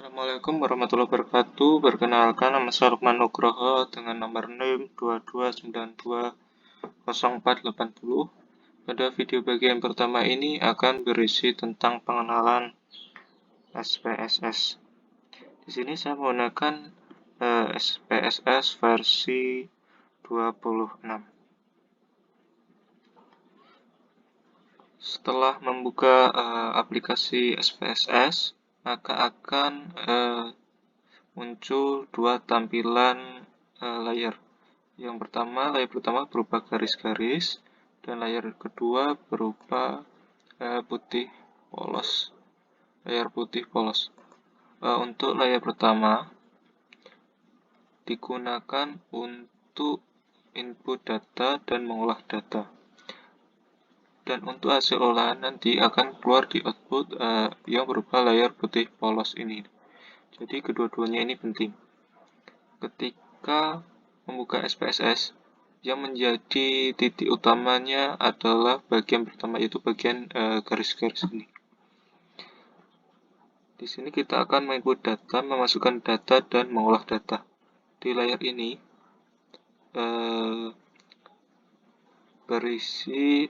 Assalamualaikum warahmatullahi wabarakatuh. Perkenalkan, nama saya Lukman Nugroho dengan nomor NIM 22920480. Pada video bagian pertama ini akan berisi tentang pengenalan SPSS. Di sini saya menggunakan SPSS versi 26. Setelah membuka aplikasi SPSS, maka akan muncul dua tampilan layar. Layar pertama berupa garis-garis, dan layar kedua berupa putih polos. Layar putih polos. Untuk layar pertama digunakan untuk input data dan mengolah data. Dan untuk hasil olahan nanti akan keluar di output yang berupa layar putih polos ini. Jadi kedua-duanya ini penting. Ketika membuka SPSS, yang menjadi titik utamanya adalah bagian pertama, yaitu bagian garis-garis ini. Di sini kita akan menginput data, memasukkan data, dan mengolah data. Di layar ini berisi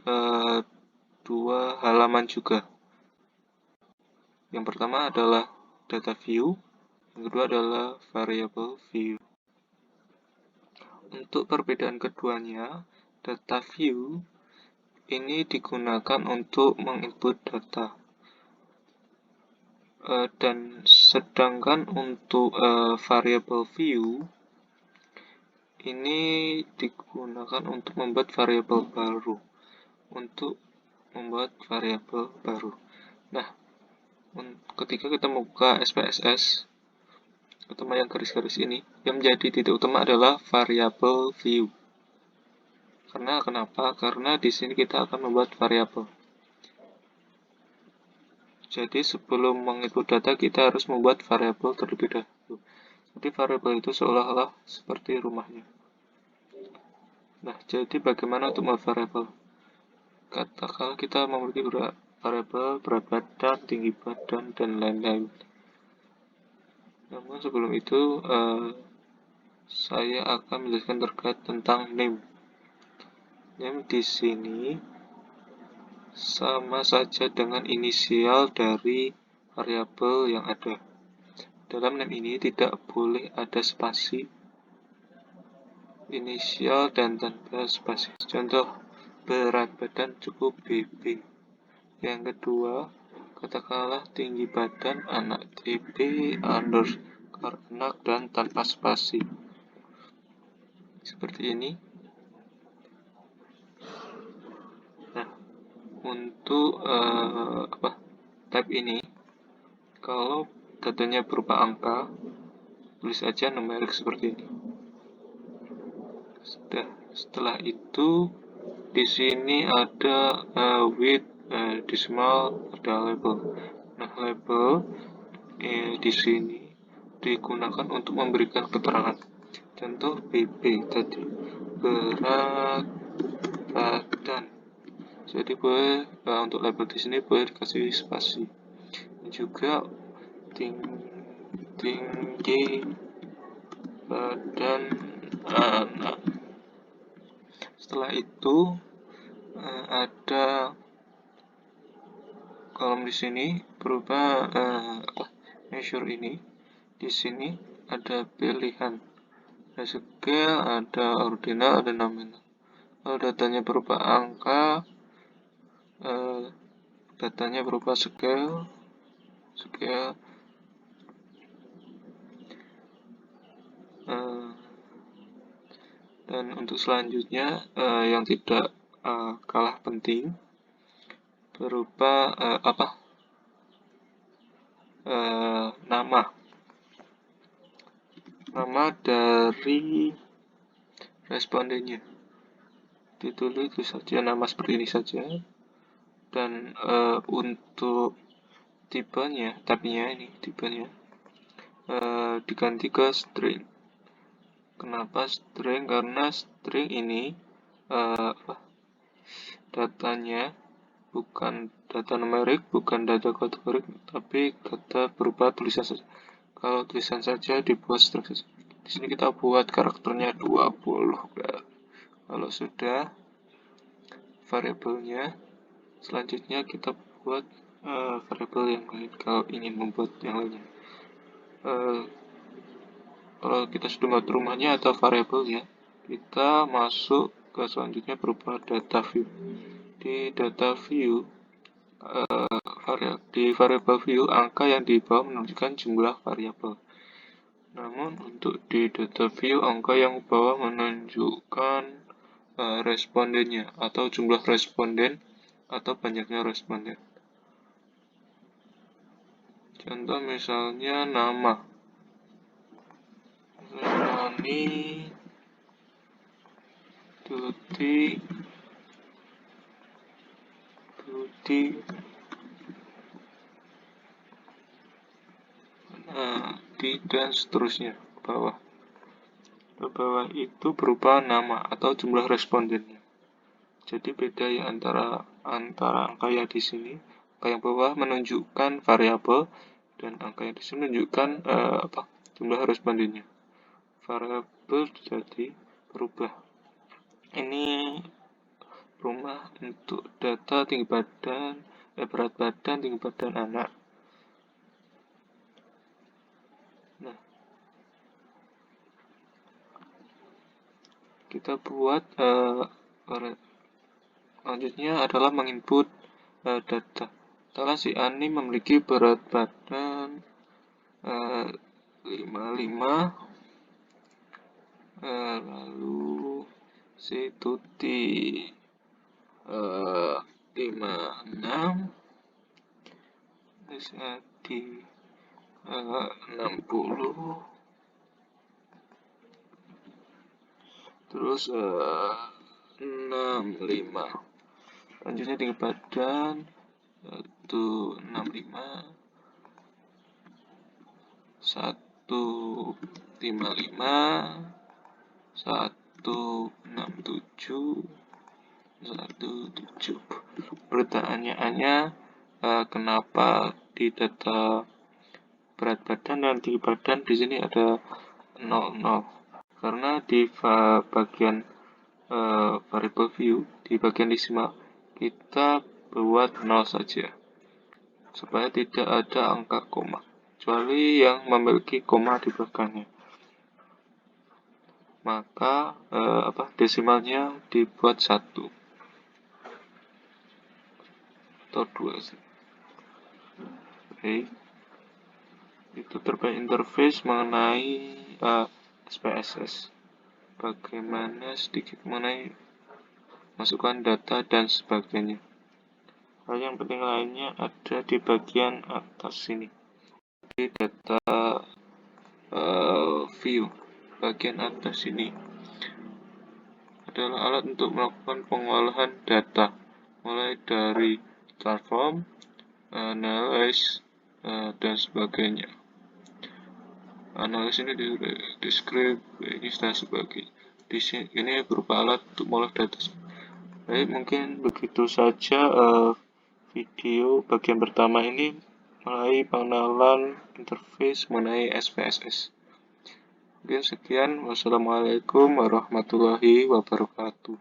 dua halaman juga. Yang pertama adalah data view, yang kedua adalah variable view. Untuk perbedaan keduanya, data view ini digunakan untuk menginput data, dan sedangkan untuk variable view ini digunakan untuk membuat variabel baru. Nah, ketika kita membuka SPSS, utama yang garis-garis ini, yang menjadi titik utama adalah variable view. Kenapa? Karena di sini kita akan membuat variabel. Jadi sebelum menginput data kita harus membuat variabel terlebih dahulu. Jadi variabel itu seolah-olah seperti rumahnya. Nah, jadi bagaimana untuk membuat variabel? Katakanlah kita memiliki variabel berat badan, tinggi badan, dan lain-lain. Namun sebelum itu saya akan menjelaskan terkait tentang name. Name di sini sama saja dengan inisial dari variabel yang ada. Dalam name ini tidak boleh ada spasi, inisial, dan tanpa spasi. Contoh, berat badan cukup BB. Yang kedua, katakanlah tinggi badan anak TB underscore anak dan tanpa spasi. Seperti ini. Nah, untuk type ini, kalau datanya berupa angka, tulis saja numerik seperti ini. Setelah itu, di sini ada with, decimal, ada label. Nah, label di sini digunakan untuk memberikan keterangan. Contoh BB tadi, berat badan. Jadi boleh untuk label di sini boleh dikasih spasi. Juga tinggi badan anak. Setelah itu ada kolom di sini berupa measure ini. Di sini ada pilihan, ada scale, ada ordinal, ada nominal. Kalau datanya berupa angka, datanya berupa scale. Dan untuk selanjutnya yang tidak kalah penting berupa nama dari respondennya. Ditulis saja nama seperti ini saja. Dan untuk tipenya diganti ke string. Kenapa string? Karena string ini datanya bukan data numerik, bukan data kategorik, tapi data berupa tulisan saja. Kalau tulisan saja dibuat struktur. Di sini kita buat karakternya 20. Kalau sudah variabelnya, selanjutnya kita buat variabel yang lain kalau ingin membuat yang lainnya. Kalau kita sudah buat rumahnya atau variabelnya, kita masuk ke selanjutnya berupa data view. Di data view, di variabel view, angka yang di bawah menunjukkan jumlah variabel. Namun untuk di data view, angka yang bawah menunjukkan respondennya atau jumlah responden atau banyaknya responden. Contoh misalnya nama. Nani, Tuti, dan seterusnya ke bawah. Ke bawah itu berupa nama atau jumlah respondennya. Jadi beda ya antara angka yang di sini, angka yang bawah menunjukkan variabel dan angka yang di sini menunjukkan jumlah respondennya. Variabel jadi berubah. Ini rumah untuk data tinggi badan, berat badan, tinggi badan anak. Nah, kita buat selanjutnya adalah menginput data. Misalnya si Ani memiliki berat badan 55, lalu si Tuti 56, si Adi 60, terus 65. Selanjutnya tinggi badan 165, 155, 167, 17. Pertanyaannya, kenapa di data berat badan dan tinggi badan di sini ada 00? Karena di bagian variable view, di bagian desimal, kita buat 0 saja supaya tidak ada angka koma, kecuali yang memiliki koma di belakangnya. Maka desimalnya dibuat 1 atau 2 sih. Oke. Itu terkait interface mengenai SPSS. Bagaimana sedikit mengenai masukkan data dan sebagainya. Hal yang penting lainnya ada di bagian atas sini. Di data view, bagian atas ini adalah alat untuk melakukan pengolahan data, mulai dari transform, analyze, dan sebagainya. Analis ini describe, ini dan sebagainya. Di sini ini berupa alat untuk mengolah data. Baik, mungkin begitu saja video bagian pertama ini mulai pengenalan interface mengenai SPSS. Mungkin sekian. Wassalamualaikum warahmatullahi wabarakatuh.